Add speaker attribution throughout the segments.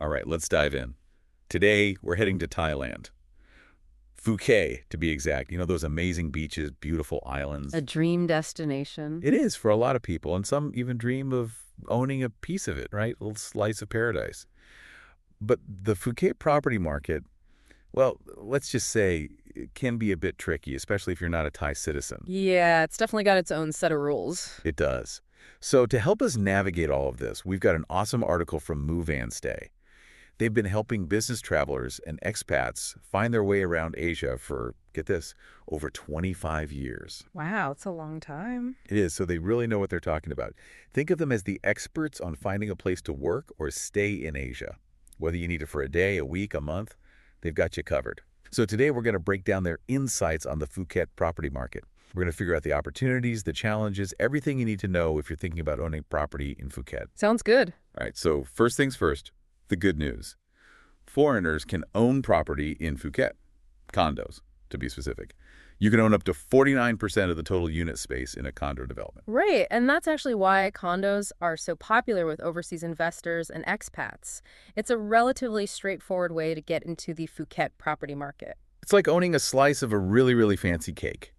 Speaker 1: All right, let's dive in. Today, we're heading to Thailand. Phuket, to be exact. You know, those amazing beaches, beautiful
Speaker 2: A
Speaker 1: islands.
Speaker 2: dream destination.
Speaker 1: It is for a lot of people, and some even dream of owning a piece of it, right? A little slice of paradise. But the Phuket property market, well, let's just say it can be a bit tricky, especially if you're not a Thai citizen.
Speaker 2: Yeah, it's definitely got its own set of rules.
Speaker 1: It does. So to help us navigate all of this, we've got an awesome article from Move and Stay. They've been helping business travelers and expats find their way around Asia for, get this, over 25 years.
Speaker 2: Wow, it's a long time.
Speaker 1: It is, so they really know what they're talking about. Think of them as the experts on finding a place to work or stay in Asia. Whether you need it for a day, a week, a month, they've got you covered. So today we're going to break down their insights on the Phuket property market. We're going to figure out the opportunities, the challenges, everything you need to know if you're thinking about owning property in Phuket.
Speaker 2: Sounds good.
Speaker 1: All right, so first things first, the good news. Foreigners can own property in Phuket, condos, to be specific. You can own up to 49% of the total unit space in a condo development.
Speaker 2: Right, and that's actually why condos are so popular with overseas investors and expats. It's a relatively straightforward way to get into the Phuket property market.
Speaker 1: It's like owning a slice of a really, really fancy cake.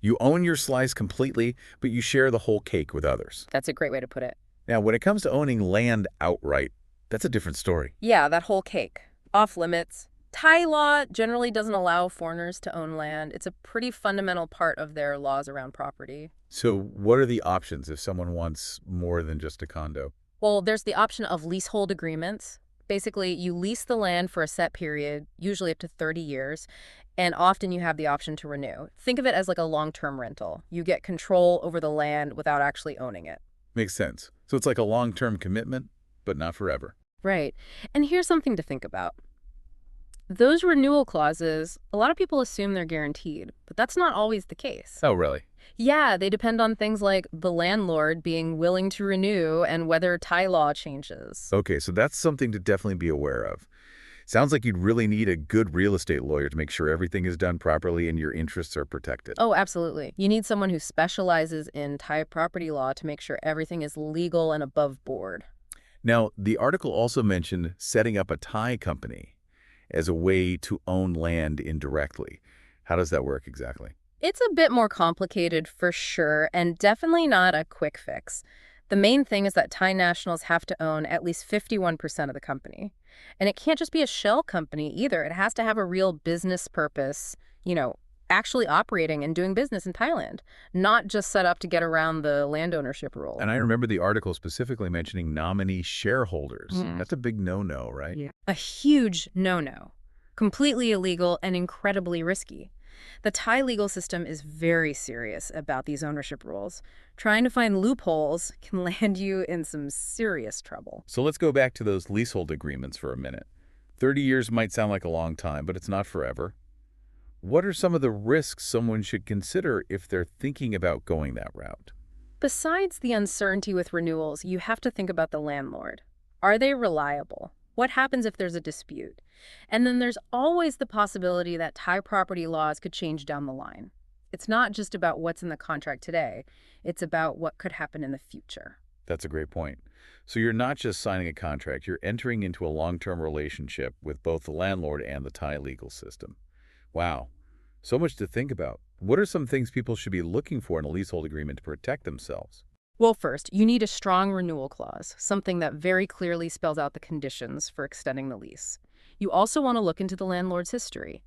Speaker 1: You own your slice completely, but you share the whole cake with others.
Speaker 2: That's a great way to put it.
Speaker 1: Now, when it comes to owning land outright, that's a different story.
Speaker 2: Yeah, that whole cake. Off limits. Thai law generally doesn't allow foreigners to own land. It's a pretty fundamental part of their laws around property.
Speaker 1: So what are the options if someone wants more than just a condo?
Speaker 2: Well, there's the option of leasehold agreements. Basically, you lease the land for a set period, usually up to 30 years, and often you have the option to renew. Think of it as like a long-term rental. You get control over the land without actually owning it.
Speaker 1: Makes sense. So it's like a long-term commitment, but not forever.
Speaker 2: Right. And here's something to think about. Those renewal clauses, a lot of people assume they're guaranteed, but that's not always the case.
Speaker 1: Oh, really?
Speaker 2: Yeah, they depend on things like the landlord being willing to renew and whether Thai law changes.
Speaker 1: Okay, so that's something to definitely be aware of. Sounds like you'd really need a good real estate lawyer to make sure everything is done properly and your interests are protected.
Speaker 2: Oh, absolutely. You need someone who specializes in Thai property law to make sure everything is legal and above board.
Speaker 1: Now, the article also mentioned setting up a Thai company as a way to own land indirectly. How does that work exactly?
Speaker 2: It's a bit more complicated for sure, and definitely not a quick fix. The main thing is that Thai nationals have to own at least 51% of the company. And it can't just be a shell company either. It has to have a real business purpose, actually operating and doing business in Thailand, not just set up to get around the land ownership rule.
Speaker 1: And I remember the article specifically mentioning nominee shareholders.
Speaker 2: Mm.
Speaker 1: That's a big no-no, right?
Speaker 2: Yeah. A huge no-no. Completely illegal and incredibly risky. The Thai legal system is very serious about these ownership rules. Trying to find loopholes can land you in some serious trouble.
Speaker 1: So let's go back to those leasehold agreements for a minute. 30 years might sound like a long time, but it's not forever. What are some of the risks someone should consider if they're thinking about going that route?
Speaker 2: Besides the uncertainty with renewals, you have to think about the landlord. Are they reliable? What happens if there's a dispute? And then there's always the possibility that Thai property laws could change down the line. It's not just about what's in the contract today. It's about what could happen in the future.
Speaker 1: That's a great point. So you're not just signing a contract, you're entering into a long-term relationship with both the landlord and the Thai legal system. Wow, so much to think about. What are some things people should be looking for in a leasehold agreement to protect themselves?
Speaker 2: Well, first, you need a strong renewal clause, something that very clearly spells out the conditions for extending the lease. You also want to look into the landlord's history.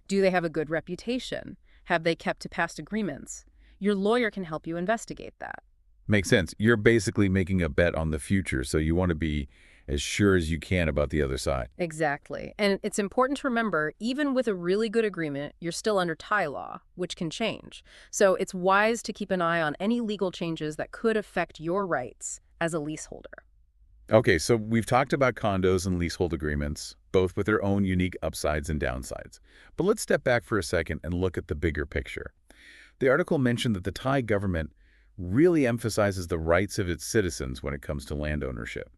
Speaker 2: Do they have a good reputation? Have they kept to past agreements? Your lawyer can help you investigate that.
Speaker 1: Makes sense. You're basically making a bet on the future, so you want to be as sure as you can about the other side.
Speaker 2: Exactly. And it's important to remember, even with a really good agreement, you're still under Thai law, which can change. So it's wise to keep an eye on any legal changes that could affect your rights as a leaseholder.
Speaker 1: Okay, so we've talked about condos and leasehold agreements, both with their own unique upsides and downsides. But let's step back for a second and look at the bigger picture. The article mentioned that the Thai government really emphasizes the rights of its citizens when it comes to land ownership.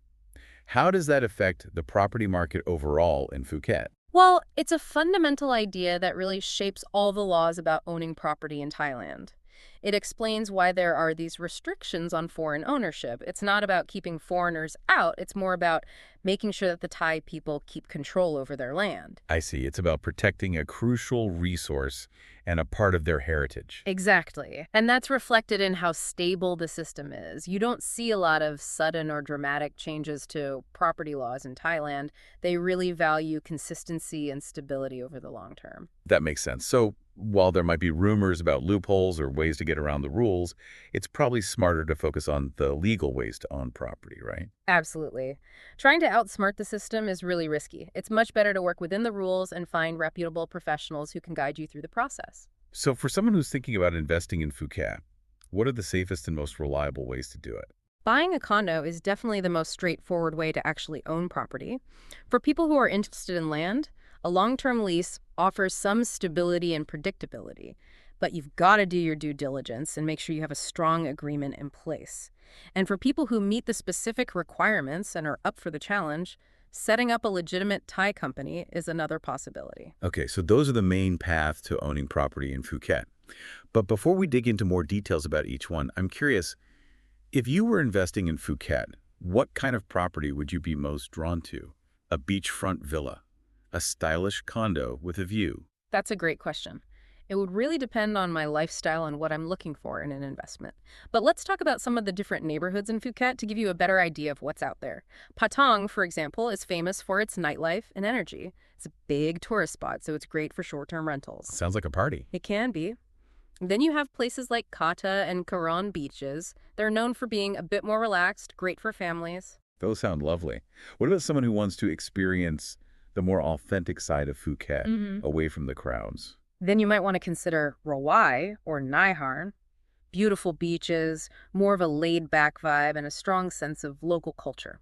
Speaker 1: How does that affect the property market overall in Phuket?
Speaker 2: Well, it's a fundamental idea that really shapes all the laws about owning property in Thailand. It explains why there are these restrictions on foreign ownership. It's not about keeping foreigners out, it's more about making sure that the Thai people keep control over their land.
Speaker 1: I see. It's about protecting a crucial resource and a part of their heritage.
Speaker 2: Exactly. And that's reflected in how stable the system is. You don't see a lot of sudden or dramatic changes to property laws in Thailand. They really value consistency and stability over the long term.
Speaker 1: That makes sense. So while there might be rumors about loopholes or ways to get around the rules, it's probably smarter to focus on the legal ways to own property, right?
Speaker 2: Absolutely. Trying to outsmart the system is really risky. It's much better to work within the rules and find reputable professionals who can guide you through the process.
Speaker 1: So for someone who's thinking about investing in Phuket, what are the safest and most reliable ways to do it?
Speaker 2: Buying a condo is definitely the most straightforward way to actually own property. For people who are interested in land, a long-term lease offers some stability and predictability, but you've got to do your due diligence and make sure you have a strong agreement in place. And for people who meet the specific requirements and are up for the challenge, setting up a legitimate Thai company is another possibility.
Speaker 1: Okay, so those are the main paths to owning property in Phuket. But before we dig into more details about each one, I'm curious, if you were investing in Phuket, what kind of property would you be most drawn to? A beachfront villa? A stylish condo with a view?
Speaker 2: That's a great question. It would really depend on my lifestyle and what I'm looking for in an investment. But let's talk about some of the different neighborhoods in Phuket to give you a better idea of what's out there. Patong, for example, is famous for its nightlife and energy. It's a big tourist spot, so it's great for short-term rentals.
Speaker 1: Sounds like a party.
Speaker 2: It can be. Then you have places like Kata and Karon beaches. They're known for being a bit more relaxed, great for families.
Speaker 1: Those sound lovely. What about someone who wants to experience the more authentic side of Phuket, away from the crowds?
Speaker 2: Then you might want to consider Rawai or Naiharn. Beautiful beaches, more of a laid-back vibe, and a strong sense of local culture.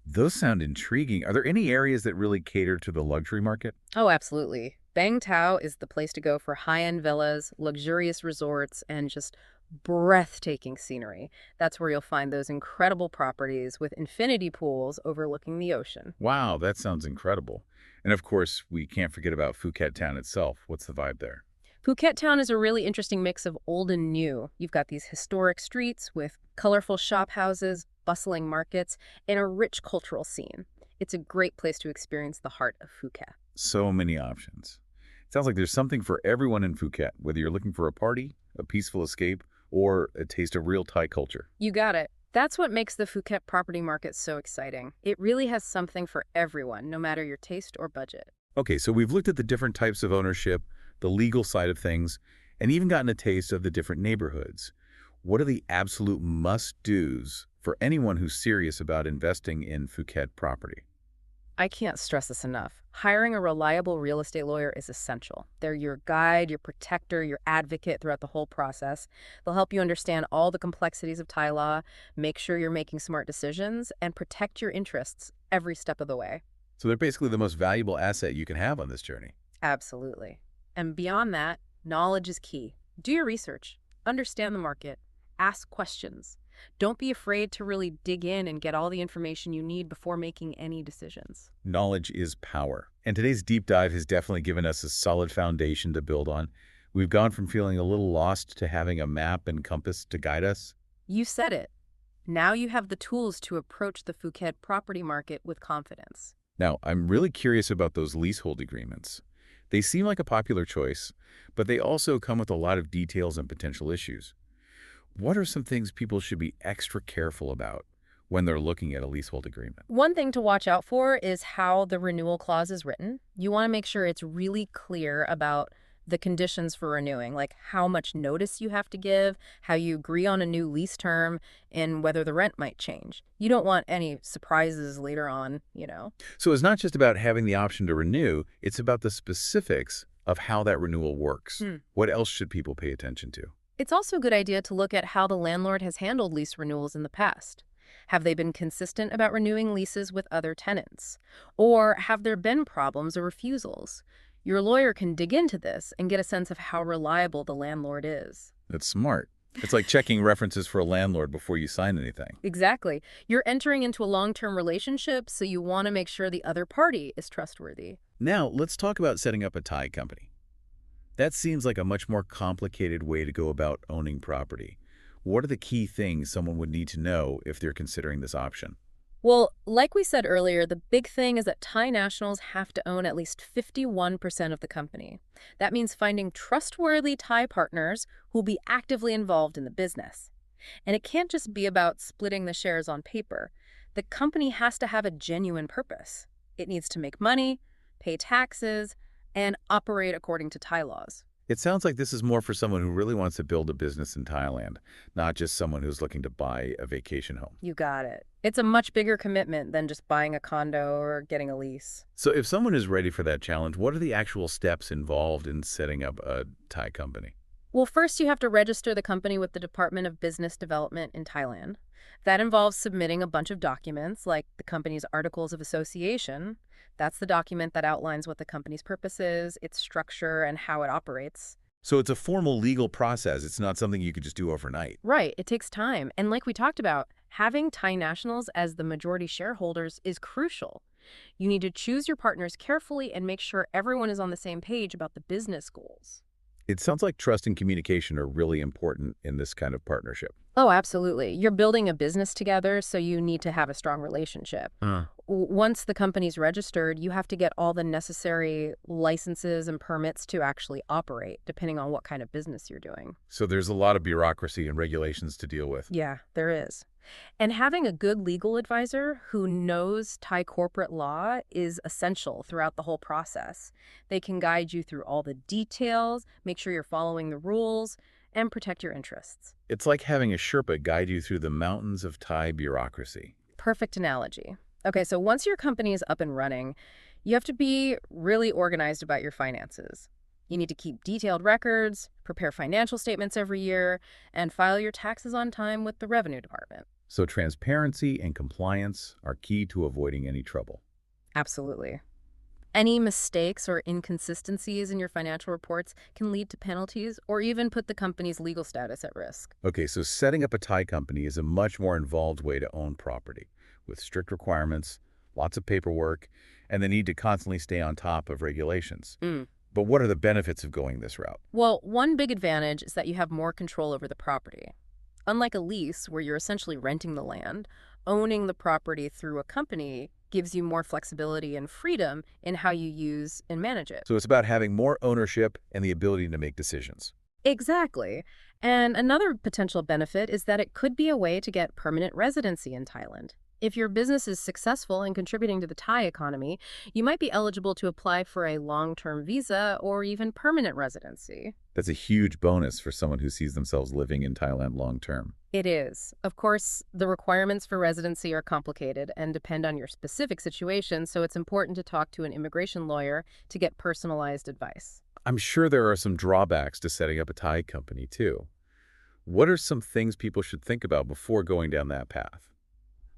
Speaker 1: Those sound intriguing. Are there any areas that really cater to the luxury market?
Speaker 2: Oh, absolutely. Bang Tao is the place to go for high-end villas, luxurious resorts, and just breathtaking scenery. That's where you'll find those incredible properties with infinity pools overlooking the ocean.
Speaker 1: Wow, that sounds incredible. And of course, we can't forget about Phuket town itself. What's the vibe there?
Speaker 2: Phuket town is a really interesting mix of old and new. You've got these historic streets with colorful shop houses, bustling markets, and a rich cultural scene. It's a great place to experience the heart of Phuket.
Speaker 1: So many options. It sounds like there's something for everyone in Phuket, whether you're looking for a party, a peaceful escape, or a taste of real Thai culture.
Speaker 2: You got it. That's what makes the Phuket property market so exciting. It really has something for everyone, no matter your taste or budget.
Speaker 1: Okay, so we've looked at the different types of ownership, the legal side of things, and even gotten a taste of the different neighborhoods. What are the absolute must-dos for anyone who's serious about investing in Phuket property?
Speaker 2: I can't stress this enough. Hiring a reliable real estate lawyer is essential. They're your guide, your protector, your advocate throughout the whole process. They'll help you understand all the complexities of Thai law, make sure you're making smart decisions, and protect your interests every step of the way.
Speaker 1: So they're basically the most valuable asset you can have on this journey.
Speaker 2: Absolutely. And beyond that, knowledge is key. Do your research, understand the market, ask questions. Don't be afraid to really dig in and get all the information you need before making any decisions.
Speaker 1: Knowledge is power. And today's deep dive has definitely given us a solid foundation to build on. We've gone from feeling a little lost to having a map and compass to guide us.
Speaker 2: You said it. Now you have the tools to approach the Phuket property market with confidence.
Speaker 1: Now, I'm really curious about those leasehold agreements. They seem like a popular choice, but they also come with a lot of details and potential issues. What are some things people should be extra careful about when they're looking at a leasehold agreement?
Speaker 2: One thing to watch out for is how the renewal clause is written. You want to make sure it's really clear about the conditions for renewing, like how much notice you have to give, how you agree on a new lease term, and whether the rent might change. You don't want any surprises later on.
Speaker 1: So it's not just about having the option to renew, it's about the specifics of how that renewal works. What else should people pay attention to?
Speaker 2: It's also a good idea to look at how the landlord has handled lease renewals in the past. Have they been consistent about renewing leases with other tenants? Or have there been problems or refusals? Your lawyer can dig into this and get a sense of how reliable the landlord is.
Speaker 1: That's smart. It's like checking references for a landlord before you sign anything.
Speaker 2: Exactly. You're entering into a long-term relationship, so you want to make sure the other party is trustworthy.
Speaker 1: Now, let's talk about setting up a Thai company. That seems like a much more complicated way to go about owning property. What are the key things someone would need to know if they're considering this option?
Speaker 2: Well, like we said earlier, the big thing is that Thai nationals have to own at least 51% of the company. That means finding trustworthy Thai partners who'll be actively involved in the business. And it can't just be about splitting the shares on paper. The company has to have a genuine purpose. It needs to make money, pay taxes, and operate according to Thai laws.
Speaker 1: It sounds like this is more for someone who really wants to build a business in Thailand, not just someone who's looking to buy a vacation home.
Speaker 2: You got it. It's a much bigger commitment than just buying a condo or getting a lease.
Speaker 1: So if someone is ready for that challenge, what are the actual steps involved in setting up a Thai company?
Speaker 2: Well, first you have to register the company with the Department of Business Development in Thailand. That involves submitting a bunch of documents, like the company's Articles of Association. That's the document that outlines what the company's purpose is, its structure, and how it operates.
Speaker 1: So it's a formal legal process. It's not something you could just do overnight.
Speaker 2: Right, it takes time. And like we talked about, having Thai nationals as the majority shareholders is crucial. You need to choose your partners carefully and make sure everyone is on the same page about the business goals.
Speaker 1: It sounds like trust and communication are really important in this kind of partnership.
Speaker 2: Oh, absolutely. You're building a business together, so you need to have a strong relationship. Once the company's registered, you have to get all the necessary licenses and permits to actually operate, depending on what kind of business you're doing.
Speaker 1: So there's a lot of bureaucracy and regulations to deal with.
Speaker 2: Yeah, there is. And having a good legal advisor who knows Thai corporate law is essential throughout the whole process. They can guide you through all the details, make sure you're following the rules, and protect your interests.
Speaker 1: It's like having a Sherpa guide you through the mountains of Thai bureaucracy.
Speaker 2: Perfect analogy. Okay, so once your company is up and running, you have to be really organized about your finances. You need to keep detailed records, prepare financial statements every year, and file your taxes on time with the revenue department.
Speaker 1: So transparency and compliance are key to avoiding any trouble.
Speaker 2: Absolutely. Any mistakes or inconsistencies in your financial reports can lead to penalties or even put the company's legal status at risk.
Speaker 1: Okay, so setting up a Thai company is a much more involved way to own property, with strict requirements, lots of paperwork, and the need to constantly stay on top of regulations. But what are the benefits of going this route?
Speaker 2: Well, one big advantage is that you have more control over the property. Unlike a lease, where you're essentially renting the land, owning the property through a company gives you more flexibility and freedom in how you use and manage it.
Speaker 1: So it's about having more ownership and the ability to make decisions.
Speaker 2: Exactly. And another potential benefit is that it could be a way to get permanent residency in Thailand. If your business is successful in contributing to the Thai economy, you might be eligible to apply for a long-term visa or even permanent residency.
Speaker 1: That's a huge bonus for someone who sees themselves living in Thailand long term.
Speaker 2: It is. Of course, the requirements for residency are complicated and depend on your specific situation, so it's important to talk to an immigration lawyer to get personalized advice.
Speaker 1: I'm sure there are some drawbacks to setting up a Thai company, too. What are some things people should think about before going down that path?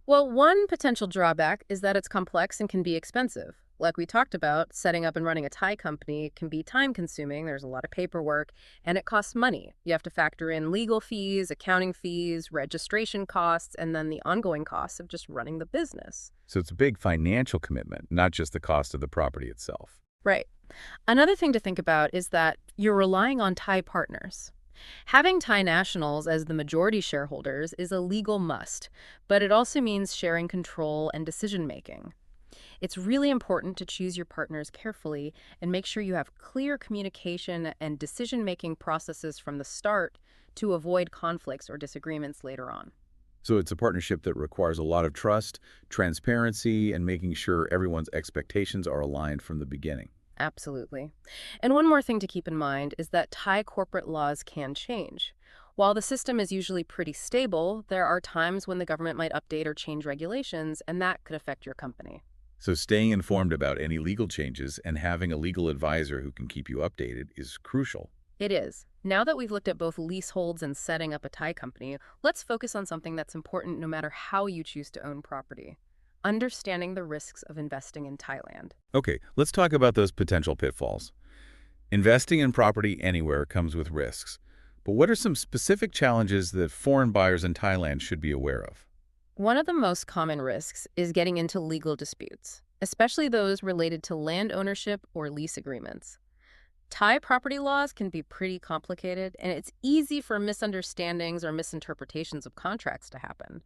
Speaker 2: Well, one potential drawback is that it's complex and can be expensive. Like we talked about, setting up and running a Thai company can be time-consuming. There's a lot of paperwork, and it costs money. You have to factor in legal fees, accounting fees, registration costs, and then the ongoing costs of just running the business.
Speaker 1: So it's a big financial commitment, not just the cost of the property itself.
Speaker 2: Right. Another thing to think about is that you're relying on Thai partners. Having Thai nationals as the majority shareholders is a legal must, but it also means sharing control and decision-making. It's really important to choose your partners carefully and make sure you have clear communication and decision-making processes from the start to avoid conflicts or disagreements later on.
Speaker 1: So it's a partnership that requires a lot of trust, transparency, and making sure everyone's expectations are aligned from the beginning.
Speaker 2: Absolutely. And one more thing to keep in mind is that Thai corporate laws can change. While the system is usually pretty stable, there are times when the government might update or change regulations, and that could affect your company.
Speaker 1: So staying informed about any legal changes and having a legal advisor who can keep you updated is crucial.
Speaker 2: It is. Now that we've looked at both leaseholds and setting up a Thai company, let's focus on something that's important no matter how you choose to own property: understanding the risks of investing in Thailand.
Speaker 1: Okay, let's talk about those potential pitfalls. Investing in property anywhere comes with risks. But what are some specific challenges that foreign buyers in Thailand should be aware of?
Speaker 2: One of the most common risks is getting into legal disputes, especially those related to land ownership or lease agreements. Thai property laws can be pretty complicated, and it's easy for misunderstandings or misinterpretations of contracts to happen.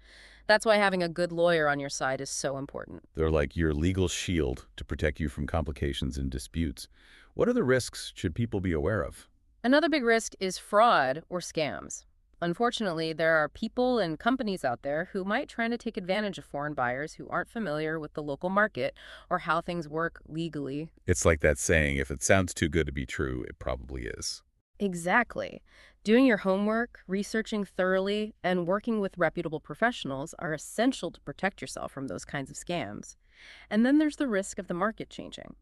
Speaker 2: That's why having a good lawyer on your side is so important.
Speaker 1: They're like your legal shield to protect you from complications and disputes. What other risks should people be aware of?
Speaker 2: Another big risk is fraud or scams. Unfortunately, there are people and companies out there who might try to take advantage of foreign buyers who aren't familiar with the local market or how things work legally.
Speaker 1: It's like that saying, if it sounds too good to be true, it probably is.
Speaker 2: Exactly. Doing your homework, researching thoroughly, and working with reputable professionals are essential to protect yourself from those kinds of scams. And then there's the risk of the market changing.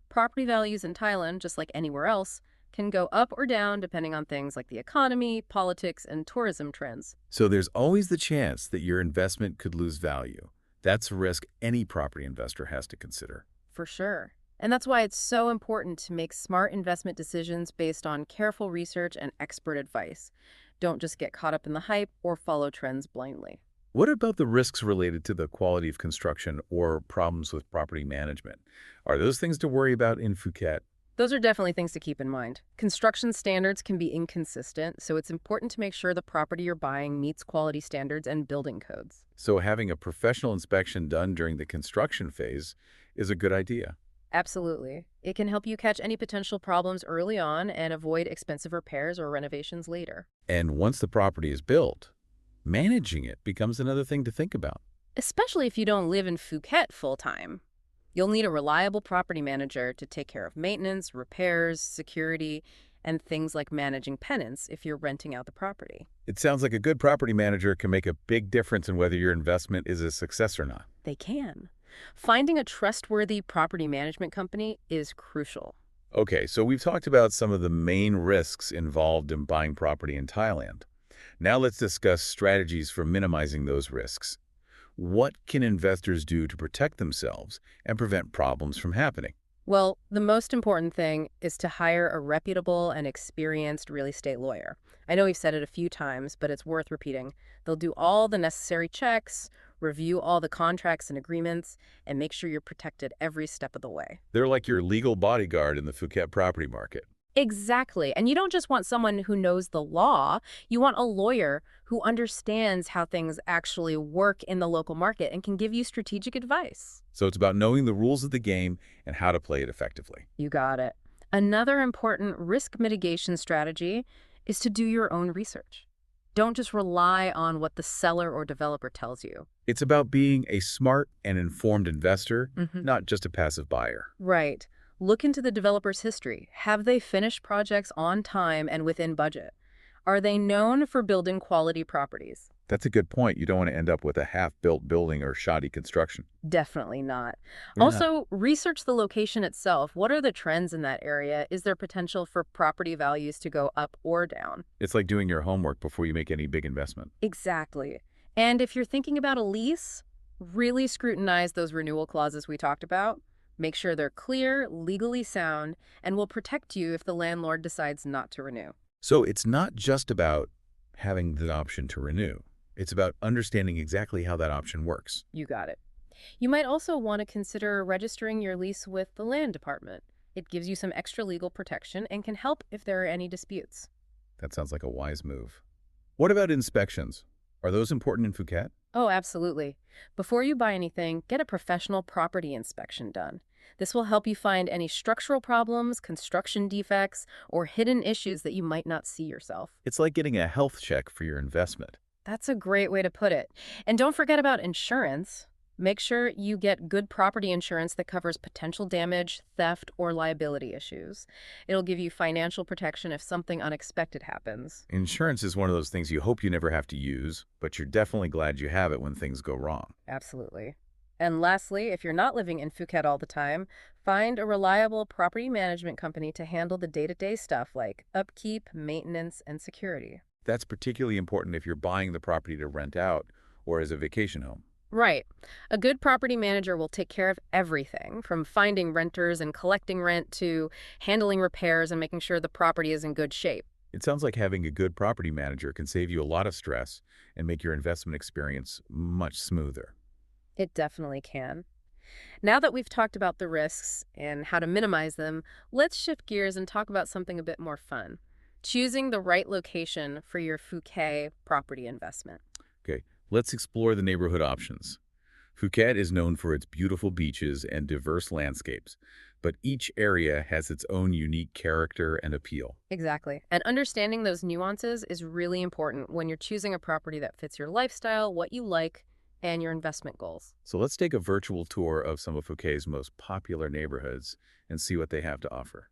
Speaker 2: Property values in Thailand, just like anywhere else, can go up or down depending on things like the economy, politics, and tourism trends.
Speaker 1: So there's always the chance that your investment could lose value. That's a risk any property investor has to consider.
Speaker 2: For sure. And that's why it's so important to make smart investment decisions based on careful research and expert advice. Don't just get caught up in the hype or follow trends blindly.
Speaker 1: What about the risks related to the quality of construction or problems with property management? Are those things to worry about in Phuket?
Speaker 2: Those are definitely things to keep in mind. Construction standards can be inconsistent, so it's important to make sure the property you're buying meets quality standards and building codes.
Speaker 1: So having a professional inspection done during the construction phase is a good idea.
Speaker 2: Absolutely. It can help you catch any potential problems early on and avoid expensive repairs or renovations later.
Speaker 1: And once the property is built, managing it becomes another thing to think about.
Speaker 2: Especially if you don't live in Phuket full time. You'll need a reliable property manager to take care of maintenance, repairs, security, and things like managing tenants if you're renting out the property.
Speaker 1: It sounds like a good property manager can make a big difference in whether your investment is a success or not.
Speaker 2: They can. Finding a trustworthy property management company is crucial.
Speaker 1: Okay, so we've talked about some of the main risks involved in buying property in Thailand. Now let's discuss strategies for minimizing those risks. What can investors do to protect themselves and prevent problems from happening?
Speaker 2: Well, the most important thing is to hire a reputable and experienced real estate lawyer. I know we've said it a few times, but it's worth repeating. They'll do all the necessary checks, review all the contracts and agreements, and make sure you're protected every step of the way.
Speaker 1: They're like your legal bodyguard in the Phuket property market.
Speaker 2: Exactly. And you don't just want someone who knows the law, you want a lawyer who understands how things actually work in the local market and can give you strategic advice.
Speaker 1: So it's about knowing the rules of the game and how to play it effectively.
Speaker 2: You got it. Another important risk mitigation strategy is to do your own research. Don't just rely on what the seller or developer tells you.
Speaker 1: It's about being a smart and informed investor,
Speaker 2: Mhm.
Speaker 1: not just a passive buyer.
Speaker 2: Right. Look into the developer's history. Have they finished projects on time and within budget? Are they known for building quality properties?
Speaker 1: That's a good point. You don't want to end up with a half-built building or shoddy construction.
Speaker 2: Definitely not.
Speaker 1: Yeah.
Speaker 2: Also, research the location itself. What are the trends in that area? Is there potential for property values to go up or down?
Speaker 1: It's like doing your homework before you make any big investment.
Speaker 2: Exactly. And if you're thinking about a lease, really scrutinize those renewal clauses we talked about. Make sure they're clear, legally sound, and will protect you if the landlord decides not to renew.
Speaker 1: So it's not just about having the option to renew. It's about understanding exactly how that option works.
Speaker 2: You got it. You might also want to consider registering your lease with the land department. It gives you some extra legal protection and can help if there are any disputes.
Speaker 1: That sounds like a wise move. What about inspections? Are those important in Phuket?
Speaker 2: Oh, absolutely. Before you buy anything, get a professional property inspection done. This will help you find any structural problems, construction defects, or hidden issues that you might not see yourself.
Speaker 1: It's like getting a health check for your investment.
Speaker 2: That's a great way to put it. And don't forget about insurance. Make sure you get good property insurance that covers potential damage, theft, or liability issues. It'll give you financial protection if something unexpected happens.
Speaker 1: Insurance is one of those things you hope you never have to use, but you're definitely glad you have it when things go wrong.
Speaker 2: Absolutely. And lastly, if you're not living in Phuket all the time, find a reliable property management company to handle the day-to-day stuff like upkeep, maintenance, and security.
Speaker 1: That's particularly important if you're buying the property to rent out or as a vacation home.
Speaker 2: Right. A good property manager will take care of everything from finding renters and collecting rent to handling repairs and making sure the property is in good shape.
Speaker 1: It sounds like having a good property manager can save you a lot of stress and make your investment experience much smoother.
Speaker 2: It definitely can. Now that we've talked about the risks and how to minimize them, let's shift gears and talk about something a bit more fun. Choosing the right location for your Phuket property investment.
Speaker 1: Okay, let's explore the neighborhood options. Phuket is known for its beautiful beaches and diverse landscapes, but each area has its own unique character and appeal.
Speaker 2: Exactly. And understanding those nuances is really important when you're choosing a property that fits your lifestyle, what you like, and your investment goals.
Speaker 1: So let's take a virtual tour of some of Phuket's most popular neighborhoods and see what they have to offer.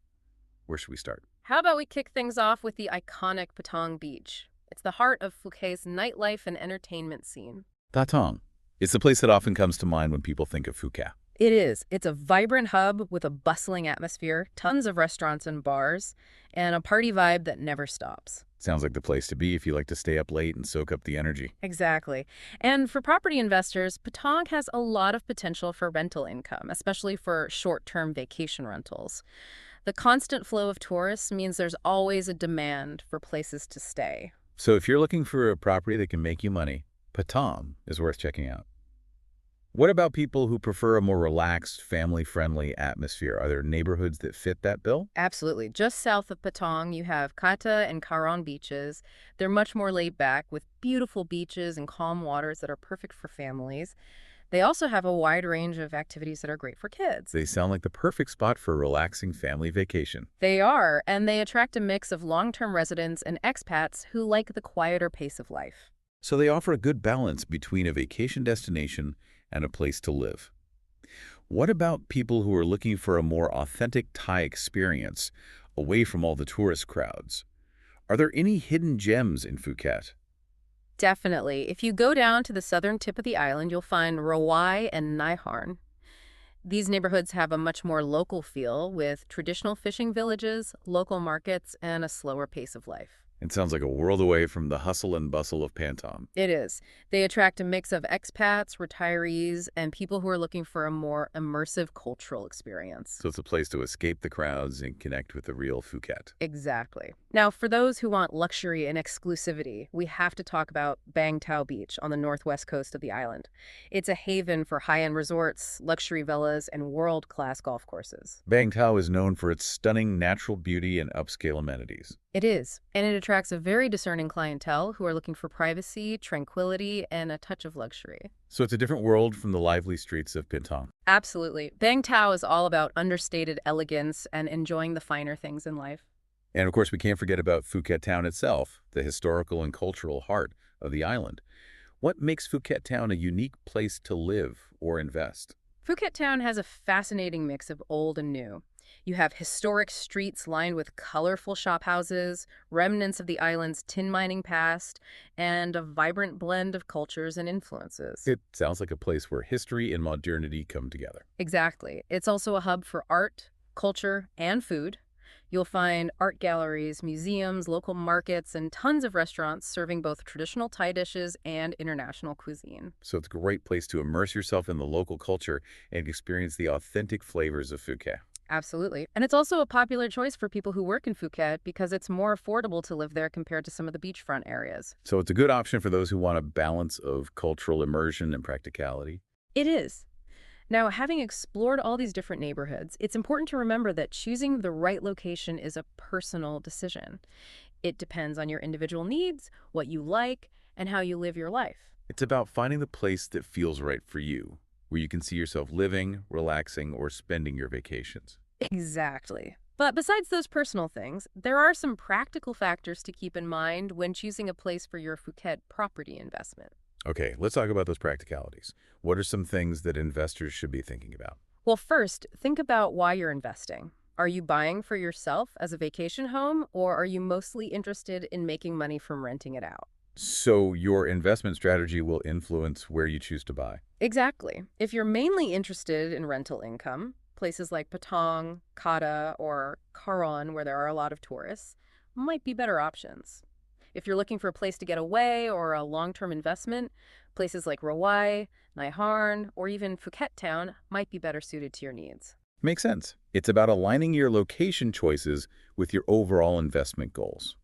Speaker 1: Where should we start?
Speaker 2: How about we kick things off with the iconic Patong Beach? It's the heart of Phuket's nightlife and entertainment scene.
Speaker 1: Datong. It's the place that often comes to mind when people think of Phuket.
Speaker 2: It is. It's a vibrant hub with a bustling atmosphere, tons of restaurants and bars, and a party vibe that never stops.
Speaker 1: Sounds like the place to be if you like to stay up late and soak up the energy.
Speaker 2: Exactly. And for property investors, Patong has a lot of potential for rental income, especially for short-term vacation rentals. The constant flow of tourists means there's always a demand for places to stay.
Speaker 1: So if you're looking for a property that can make you money, Patong is worth checking out. What about people who prefer a more relaxed, family-friendly atmosphere? Are there neighborhoods that fit that bill?
Speaker 2: Absolutely. Just south of Patong, you have Kata and Karon beaches. They're much more laid back with beautiful beaches and calm waters that are perfect for families. They also have a wide range of activities that are great for kids.
Speaker 1: They sound like the perfect spot for a relaxing family vacation.
Speaker 2: They are, and they attract a mix of long-term residents and expats who like the quieter pace of life.
Speaker 1: So they offer a good balance between a vacation destination and a place to live. What about people who are looking for a more authentic Thai experience away from all the tourist crowds? Are there any hidden gems in Phuket?
Speaker 2: Definitely. If you go down to the southern tip of the island, you'll find Rawai and Nai Harn. These neighborhoods have a much more local feel with traditional fishing villages, local markets, and a slower pace of life.
Speaker 1: It sounds like a world away from the hustle and bustle of Pantom.
Speaker 2: It is. They attract a mix of expats, retirees, and people who are looking for a more immersive cultural experience.
Speaker 1: So it's a place to escape the crowds and connect with the real Phuket.
Speaker 2: Exactly. Now, for those who want luxury and exclusivity, we have to talk about Bang Tao Beach on the northwest coast of the island. It's a haven for high-end resorts, luxury villas, and world-class golf courses.
Speaker 1: Bang Tao is known for its stunning natural beauty and upscale amenities.
Speaker 2: It is, and it attracts a very discerning clientele who are looking for privacy, tranquility, and a touch of luxury.
Speaker 1: So it's a different world from the lively streets of Pintong.
Speaker 2: Absolutely. Bang Tao is all about understated elegance and enjoying the finer things in life.
Speaker 1: And of course, we can't forget about Phuket Town itself, the historical and cultural heart of the island. What makes Phuket Town a unique place to live or invest?
Speaker 2: Phuket Town has a fascinating mix of old and new. You have historic streets lined with colorful shophouses, remnants of the island's tin mining past, and a vibrant blend of cultures and influences.
Speaker 1: It sounds like a place where history and modernity come together.
Speaker 2: Exactly. It's also a hub for art, culture, and food. You'll find art galleries, museums, local markets, and tons of restaurants serving both traditional Thai dishes and international cuisine.
Speaker 1: So it's a great place to immerse yourself in the local culture and experience the authentic flavors of Phuket.
Speaker 2: Absolutely. And it's also a popular choice for people who work in Phuket because it's more affordable to live there compared to some of the beachfront areas.
Speaker 1: So it's a good option for those who want a balance of cultural immersion and practicality.
Speaker 2: It is. Now, having explored all these different neighborhoods, it's important to remember that choosing the right location is a personal decision. It depends on your individual needs, what you like, and how you live your life.
Speaker 1: It's about finding the place that feels right for you, where you can see yourself living, relaxing, or spending your vacations.
Speaker 2: Exactly. But besides those personal things, there are some practical factors to keep in mind when choosing a place for your Phuket property investment.
Speaker 1: Okay, let's talk about those practicalities. What are some things that investors should be thinking about?
Speaker 2: Well, first, think about why you're investing. Are you buying for yourself as a vacation home, or are you mostly interested in making money from renting it out?
Speaker 1: So your investment strategy will influence where you choose to buy.
Speaker 2: Exactly. If you're mainly interested in rental income, places like Patong, Kata, or Karon, where there are a lot of tourists, might be better options. If you're looking for a place to get away or a long-term investment, places like Rawai, Nai Harn, or even Phuket Town might be better suited to your needs.
Speaker 1: Makes sense. It's about aligning your location choices with your overall investment goals.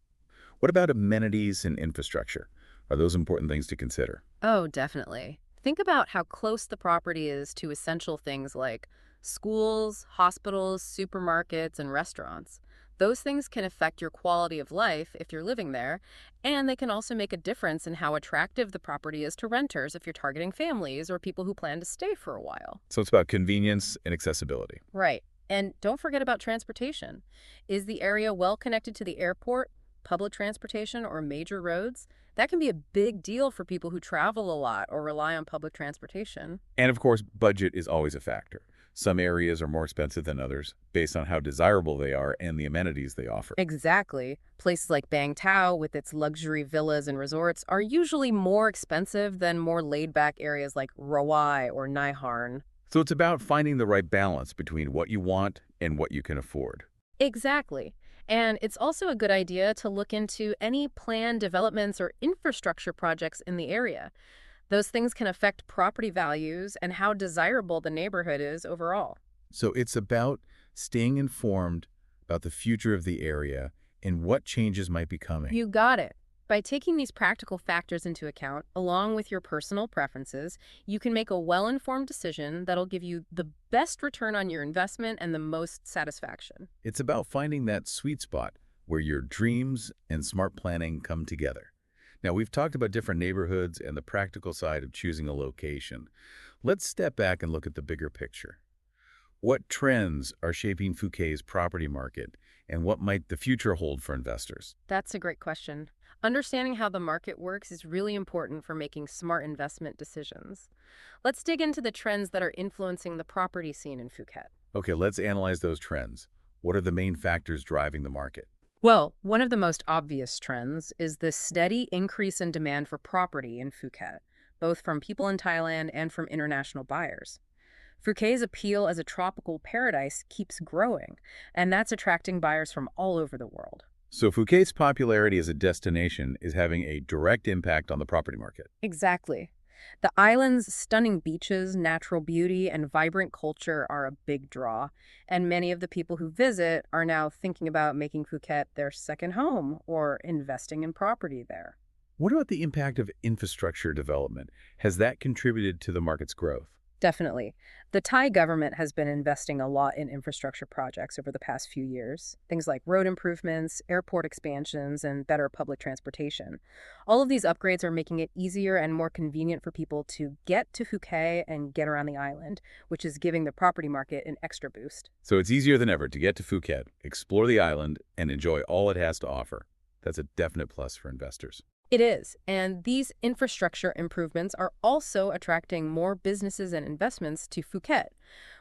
Speaker 1: What about amenities and infrastructure? Are those important things to consider?
Speaker 2: Oh, definitely. Think about how close the property is to essential things like schools, hospitals, supermarkets, and restaurants. Those things can affect your quality of life if you're living there, and they can also make a difference in how attractive the property is to renters if you're targeting families or people who plan to stay for a while.
Speaker 1: So it's about convenience and accessibility.
Speaker 2: Right. And don't forget about transportation. Is the area well connected to the airport, public transportation, or major roads? That can be a big deal for people who travel a lot or rely on public transportation.
Speaker 1: And of course, budget is always a factor. Some areas are more expensive than others based on how desirable they are and the amenities they offer.
Speaker 2: Exactly. Places like Bangtao, with its luxury villas and resorts, are usually more expensive than more laid-back areas like Rawai or Naiharn.
Speaker 1: So it's about finding the right balance between what you want and what you can afford.
Speaker 2: Exactly. And it's also a good idea to look into any planned developments or infrastructure projects in the area. Those things can affect property values and how desirable the neighborhood is overall.
Speaker 1: So it's about staying informed about the future of the area and what changes might be coming.
Speaker 2: You got it. By taking these practical factors into account, along with your personal preferences, you can make a well-informed decision that'll give you the best return on your investment and the most satisfaction.
Speaker 1: It's about finding that sweet spot where your dreams and smart planning come together. Now, we've talked about different neighborhoods and the practical side of choosing a location. Let's step back and look at the bigger picture. What trends are shaping Phuket's property market, and what might the future hold for investors?
Speaker 2: That's a great question. Understanding how the market works is really important for making smart investment decisions. Let's dig into the trends that are influencing the property scene in Phuket.
Speaker 1: Okay, let's analyze those trends. What are the main factors driving the market?
Speaker 2: Well, one of the most obvious trends is the steady increase in demand for property in Phuket, both from people in Thailand and from international buyers. Phuket's appeal as a tropical paradise keeps growing, and that's attracting buyers from all over the world.
Speaker 1: So Phuket's popularity as a destination is having a direct impact on the property market.
Speaker 2: Exactly. The island's stunning beaches, natural beauty, and vibrant culture are a big draw, and many of the people who visit are now thinking about making Phuket their second home or investing in property there.
Speaker 1: What about the impact of infrastructure development? Has that contributed to the market's growth?
Speaker 2: Definitely. The Thai government has been investing a lot in infrastructure projects over the past few years. Things like road improvements, airport expansions, and better public transportation. All of these upgrades are making it easier and more convenient for people to get to Phuket and get around the island, which is giving the property market an extra boost.
Speaker 1: So it's easier than ever to get to Phuket, explore the island, and enjoy all it has to offer. That's a definite plus for investors.
Speaker 2: It is, and these infrastructure improvements are also attracting more businesses and investments to Phuket,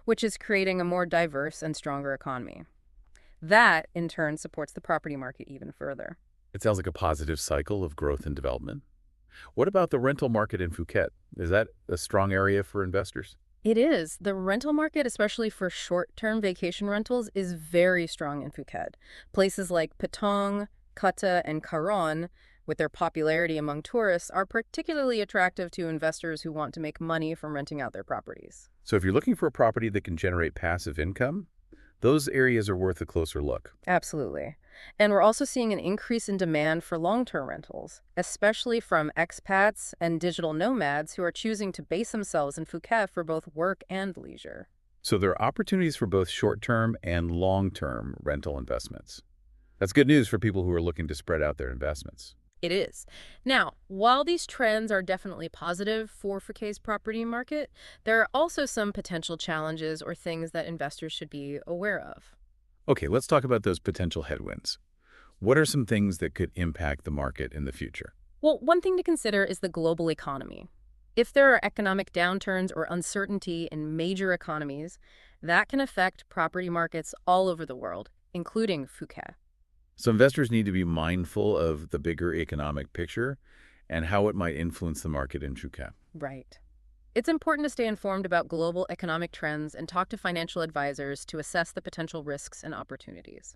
Speaker 2: which is creating a more diverse and stronger economy. That, in turn, supports the property market even further.
Speaker 1: It sounds like a positive cycle of growth and development. What about the rental market in Phuket? Is that a strong area for investors?
Speaker 2: It is. The rental market, especially for short-term vacation rentals, is very strong in Phuket. Places like Patong, Kata, and Karon, with their popularity among tourists, are particularly attractive to investors who want to make money from renting out their properties.
Speaker 1: So if you're looking for a property that can generate passive income, those areas are worth a closer look.
Speaker 2: Absolutely. And we're also seeing an increase in demand for long-term rentals, especially from expats and digital nomads who are choosing to base themselves in Phuket for both work and leisure.
Speaker 1: So there are opportunities for both short-term and long-term rental investments. That's good news for people who are looking to spread out their investments.
Speaker 2: It is. Now, while these trends are definitely positive for Phuket's property market, there are also some potential challenges or things that investors should be aware of.
Speaker 1: Okay, let's talk about those potential headwinds. What are some things that could impact the market in the future?
Speaker 2: Well, one thing to consider is the global economy. If there are economic downturns or uncertainty in major economies, that can affect property markets all over the world, including Phuket.
Speaker 1: So investors need to be mindful of the bigger economic picture and how it might influence the market in Phuket.
Speaker 2: Right. It's important to stay informed about global economic trends and talk to financial advisors to assess the potential risks and opportunities.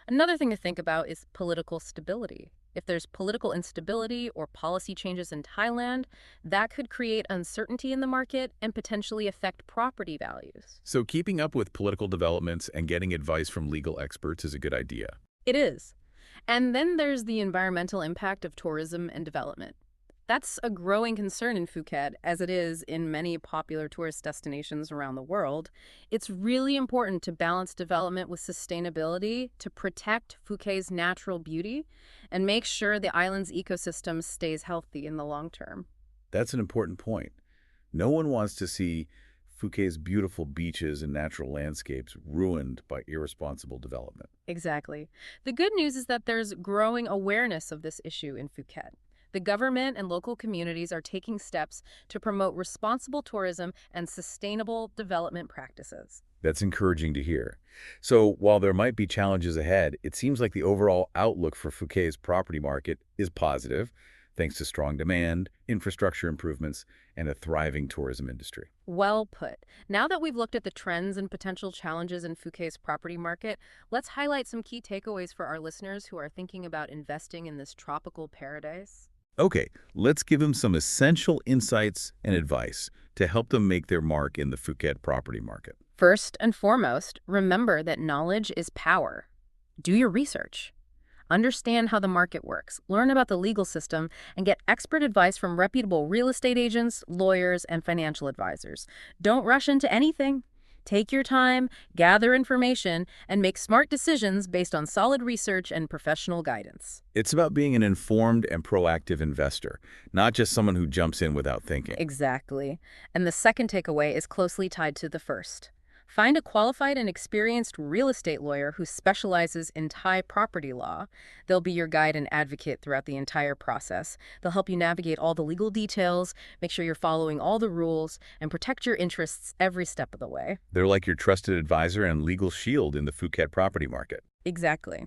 Speaker 2: Another thing to think about is political stability. If there's political instability or policy changes in Thailand, that could create uncertainty in the market and potentially affect property values.
Speaker 1: So keeping up with political developments and getting advice from legal experts is a good idea.
Speaker 2: It is. And then there's the environmental impact of tourism and development. That's a growing concern in Phuket, as it is in many popular tourist destinations around the world. It's really important to balance development with sustainability to protect Phuket's natural beauty and make sure the island's ecosystem stays healthy in the long term.
Speaker 1: That's an important point. No one wants to see Phuket's beautiful beaches and natural landscapes ruined by irresponsible development.
Speaker 2: Exactly. The good news is that there's growing awareness of this issue in Phuket. The government and local communities are taking steps to promote responsible tourism and sustainable development practices.
Speaker 1: That's encouraging to hear. So while there might be challenges ahead, it seems like the overall outlook for Phuket's property market is positive, thanks to strong demand, infrastructure improvements, and a thriving tourism industry.
Speaker 2: Well put. Now that we've looked at the trends and potential challenges in Phuket's property market, let's highlight some key takeaways for our listeners who are thinking about investing in this tropical paradise.
Speaker 1: Okay, let's give them some essential insights and advice to help them make their mark in the Phuket property market.
Speaker 2: First and foremost, remember that knowledge is power. Do your research. Understand how the market works, learn about the legal system, and get expert advice from reputable real estate agents, lawyers, and financial advisors. Don't rush into anything. Take your time, gather information, and make smart decisions based on solid research and professional guidance.
Speaker 1: It's about being an informed and proactive investor, not just someone who jumps in without thinking.
Speaker 2: Exactly. And the second takeaway is closely tied to the first. Find a qualified and experienced real estate lawyer who specializes in Thai property law. They'll be your guide and advocate throughout the entire process. They'll help you navigate all the legal details, make sure you're following all the rules, and protect your interests every step of the way.
Speaker 1: They're like your trusted advisor and legal shield in the Phuket property market.
Speaker 2: Exactly.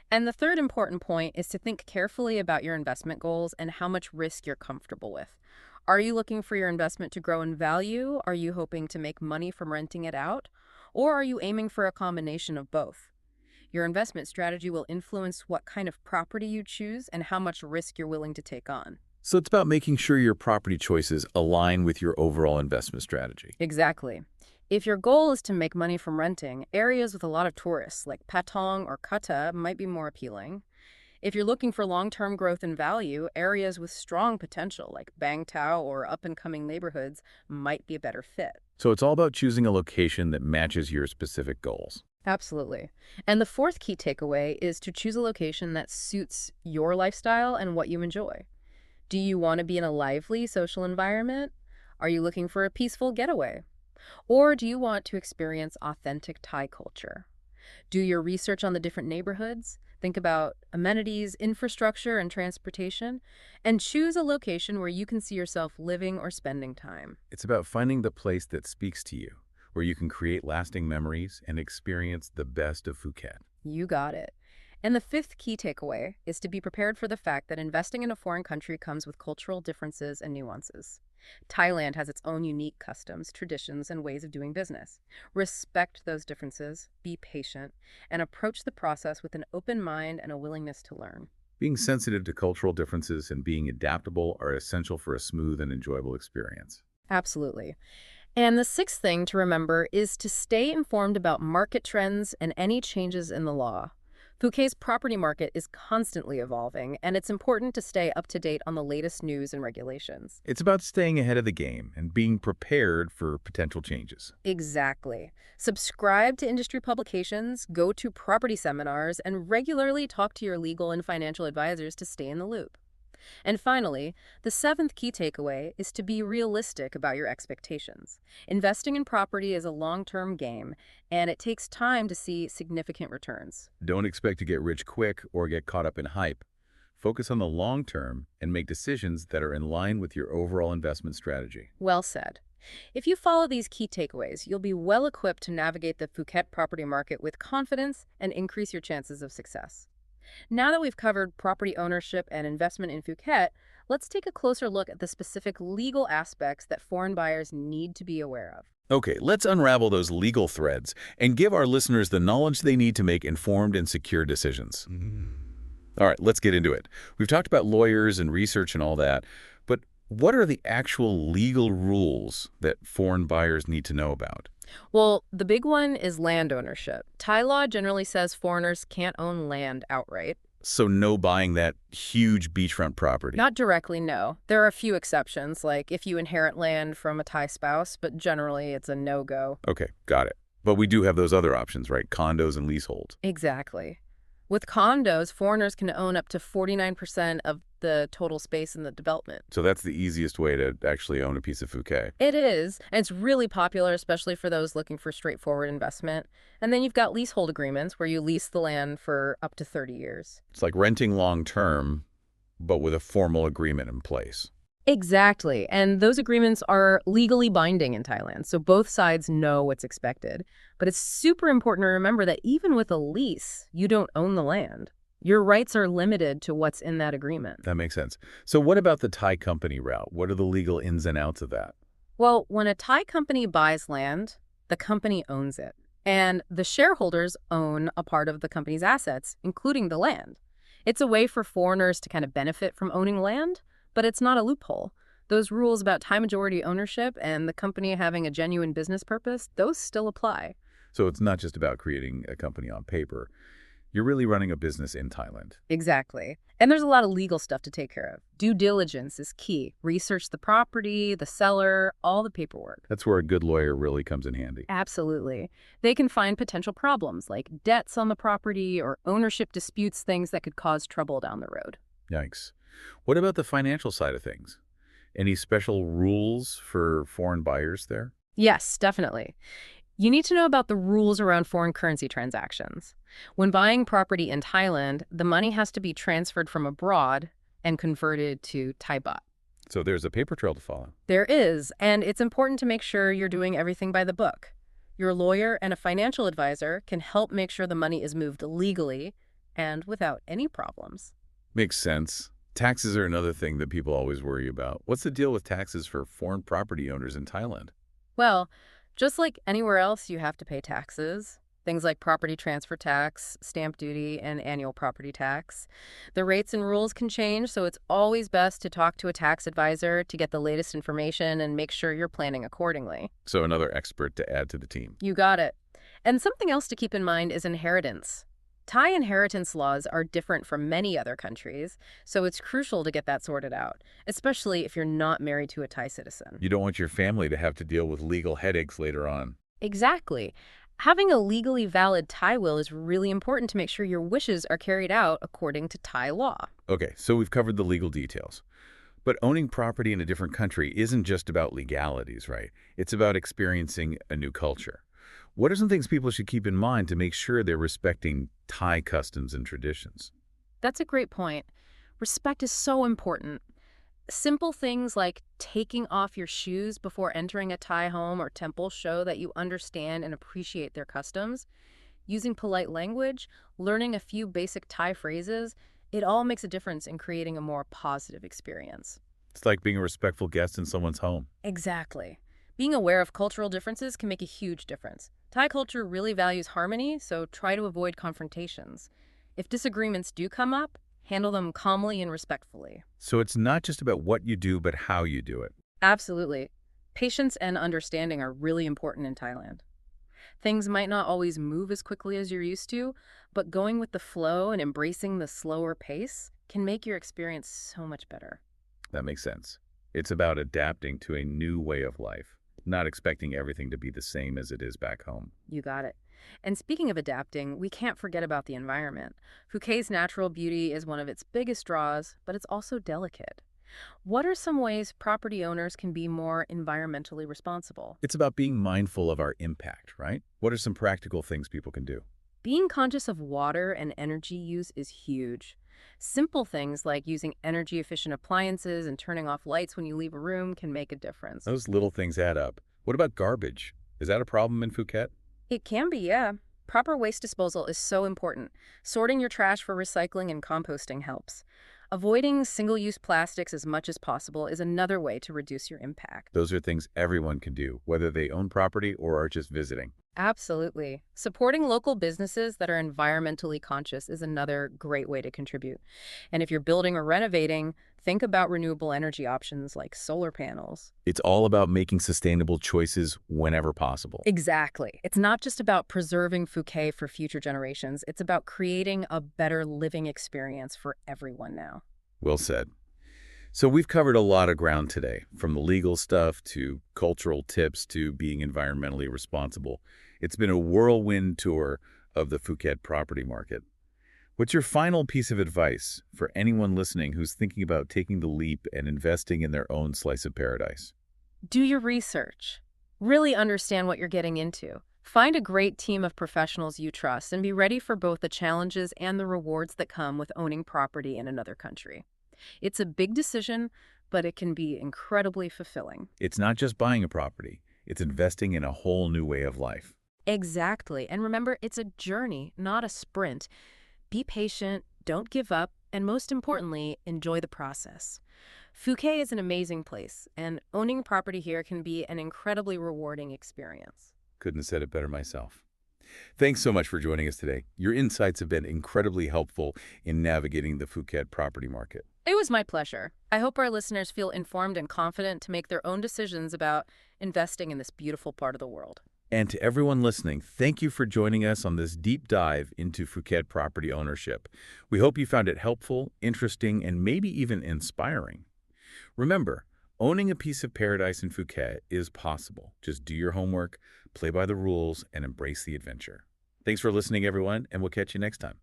Speaker 2: And the third important point is to think carefully about your investment goals and how much risk you're comfortable with. Are you looking for your investment to grow in value? Are you hoping to make money from renting it out? Or are you aiming for a combination of both? Your investment strategy will influence what kind of property you choose and how much risk you're willing to take on.
Speaker 1: So it's about making sure your property choices align with your overall investment strategy.
Speaker 2: Exactly. If your goal is to make money from renting, areas with a lot of tourists like Patong or Kata might be more appealing. If you're looking for long-term growth and value, areas with strong potential like Bang Tao or up-and-coming neighborhoods might be a better fit.
Speaker 1: So it's all about choosing a location that matches your specific goals.
Speaker 2: Absolutely. And the fourth key takeaway is to choose a location that suits your lifestyle and what you enjoy. Do you want to be in a lively social environment? Are you looking for a peaceful getaway? Or do you want to experience authentic Thai culture? Do your research on the different neighborhoods, think about amenities, infrastructure, and transportation, and choose a location where you can see yourself living or spending time.
Speaker 1: It's about finding the place that speaks to you, where you can create lasting memories and experience the best of Phuket.
Speaker 2: You got it. And the fifth key takeaway is to be prepared for the fact that investing in a foreign country comes with cultural differences and nuances. Thailand has its own unique customs, traditions, and ways of doing business. Respect those differences, be patient, and approach the process with an open mind and a willingness to learn.
Speaker 1: Being sensitive to cultural differences and being adaptable are essential for a smooth and enjoyable experience.
Speaker 2: Absolutely. And the sixth thing to remember is to stay informed about market trends and any changes in the law. Phuket's property market is constantly evolving, and it's important to stay up to date on the latest news and regulations.
Speaker 1: It's about staying ahead of the game and being prepared for potential changes.
Speaker 2: Exactly. Subscribe to industry publications, go to property seminars, and regularly talk to your legal and financial advisors to stay in the loop. And finally, the seventh key takeaway is to be realistic about your expectations. Investing in property is a long-term game, and it takes time to see significant returns.
Speaker 1: Don't expect to get rich quick or get caught up in hype. Focus on the long term and make decisions that are in line with your overall investment strategy.
Speaker 2: Well said. If you follow these key takeaways, you'll be well equipped to navigate the Phuket property market with confidence and increase your chances of success. Now that we've covered property ownership and investment in Phuket, let's take a closer look at the specific legal aspects that foreign buyers need to be aware of.
Speaker 1: Okay, let's unravel those legal threads and give our listeners the knowledge they need to make informed and secure decisions. All right, let's get into it. We've talked about lawyers and research and all that, but what are the actual legal rules that foreign buyers need to know about?
Speaker 2: Well, the big one is land ownership. Thai law generally says foreigners can't own land outright.
Speaker 1: So no buying that huge beachfront property.
Speaker 2: Not directly, no. There are a few exceptions, like if you inherit land from a Thai spouse, but generally it's a no-go.
Speaker 1: Okay, got it. But we do have those other options, right? Condos and leaseholds.
Speaker 2: Exactly. With condos, foreigners can own up to 49% of the total space in the development.
Speaker 1: So that's the easiest way to actually own a piece of Phuket.
Speaker 2: It is, and it's really popular, especially for those looking for straightforward investment. And then you've got leasehold agreements where you lease the land for up to 30 years.
Speaker 1: It's like renting long term, but with a formal agreement in place.
Speaker 2: Exactly, and those agreements are legally binding in Thailand, so both sides know what's expected. But it's super important to remember that even with a lease, you don't own the land. Your rights are limited to what's in that agreement.
Speaker 1: That makes sense. So what about the Thai company route? What are the legal ins and outs of that?
Speaker 2: Well, when a Thai company buys land, the company owns it. And the shareholders own a part of the company's assets, including the land. It's a way for foreigners to kind of benefit from owning land, but it's not a loophole. Those rules about Thai majority ownership and the company having a genuine business purpose, those still apply.
Speaker 1: So it's not just about creating a company on paper. You're really running a business in Thailand.
Speaker 2: Exactly. And there's a lot of legal stuff to take care of. Due diligence is key. Research the property, the seller, all the paperwork.
Speaker 1: That's where a good lawyer really comes in handy.
Speaker 2: Absolutely. They can find potential problems like debts on the property or ownership disputes, things that could cause trouble down the road.
Speaker 1: Yikes. What about the financial side of things? Any special rules for foreign buyers there?
Speaker 2: Yes, definitely. You need to know about the rules around foreign currency transactions. When buying property in Thailand, the money has to be transferred from abroad and converted to Thai baht.
Speaker 1: So there's a paper trail to follow.
Speaker 2: There is, and it's important to make sure you're doing everything by the book. Your lawyer and a financial advisor can help make sure the money is moved legally and without any problems.
Speaker 1: Makes sense. Taxes are another thing that people always worry about. What's the deal with taxes for foreign property owners in Thailand?
Speaker 2: Well, just like anywhere else, you have to pay taxes. Things like property transfer tax, stamp duty, and annual property tax. The rates and rules can change, so it's always best to talk to a tax advisor to get the latest information and make sure you're planning accordingly.
Speaker 1: So another expert to add to the team.
Speaker 2: You got it. And something else to keep in mind is inheritance. Thai inheritance laws are different from many other countries, so it's crucial to get that sorted out, especially if you're not married to a Thai citizen.
Speaker 1: You don't want your family to have to deal with legal headaches later on.
Speaker 2: Exactly. Having a legally valid Thai will is really important to make sure your wishes are carried out according to Thai law.
Speaker 1: Okay, so we've covered the legal details. But owning property in a different country isn't just about legalities, right? It's about experiencing a new culture. What are some things people should keep in mind to make sure they're respecting Thai customs and traditions?
Speaker 2: That's a great point. Respect is so important. Simple things like taking off your shoes before entering a Thai home or temple show that you understand and appreciate their customs. Using polite language, learning a few basic Thai phrases, it all makes a difference in creating a more positive experience.
Speaker 1: It's like being a respectful guest in someone's home.
Speaker 2: Exactly. Being aware of cultural differences can make a huge difference. Thai culture really values harmony, so try to avoid confrontations. If disagreements do come up, handle them calmly and respectfully.
Speaker 1: So it's not just about what you do, but how you do it.
Speaker 2: Absolutely. Patience and understanding are really important in Thailand. Things might not always move as quickly as you're used to, but going with the flow and embracing the slower pace can make your experience so much better.
Speaker 1: That makes sense. It's about adapting to a new way of life, not expecting everything to be the same as it is back home.
Speaker 2: You got it. And speaking of adapting, we can't forget about the environment. Phuket's natural beauty is one of its biggest draws, but it's also delicate. What are some ways property owners can be more environmentally responsible?
Speaker 1: It's about being mindful of our impact, right? What are some practical things people can do?
Speaker 2: Being conscious of water and energy use is huge. Simple things like using energy-efficient appliances and turning off lights when you leave a room can make a difference.
Speaker 1: Those little things add up. What about garbage? Is that a problem in Phuket?
Speaker 2: It can be, yeah. Proper waste disposal is so important. Sorting your trash for recycling and composting helps. Avoiding single-use plastics as much as possible is another way to reduce your impact.
Speaker 1: Those are things everyone can do, whether they own property or are just visiting.
Speaker 2: Absolutely. Supporting local businesses that are environmentally conscious is another great way to contribute. And if you're building or renovating, think about renewable energy options like solar panels.
Speaker 1: It's all about making sustainable choices whenever possible.
Speaker 2: Exactly. It's not just about preserving Phuket for future generations, it's about creating a better living experience for everyone now.
Speaker 1: Well said. So we've covered a lot of ground today, from the legal stuff to cultural tips to being environmentally responsible. It's been a whirlwind tour of the Phuket property market. What's your final piece of advice for anyone listening who's thinking about taking the leap and investing in their own slice of paradise?
Speaker 2: Do your research. Really understand what you're getting into. Find a great team of professionals you trust and be ready for both the challenges and the rewards that come with owning property in another country. It's a big decision, but it can be incredibly fulfilling.
Speaker 1: It's not just buying a property, it's investing in a whole new way of life.
Speaker 2: Exactly. And remember, it's a journey, not a sprint. Be patient, don't give up, and most importantly, enjoy the process. Phuket is an amazing place, and owning property here can be an incredibly rewarding experience.
Speaker 1: Couldn't have said it better myself. Thanks so much for joining us today. Your insights have been incredibly helpful in navigating the Phuket property market.
Speaker 2: It was my pleasure. I hope our listeners feel informed and confident to make their own decisions about investing in this beautiful part of the world.
Speaker 1: And to everyone listening, thank you for joining us on this deep dive into Phuket property ownership. We hope you found it helpful, interesting, and maybe even inspiring. Remember, owning a piece of paradise in Phuket is possible. Just do your homework, play by the rules, and embrace the adventure. Thanks for listening, everyone, and we'll catch you next time.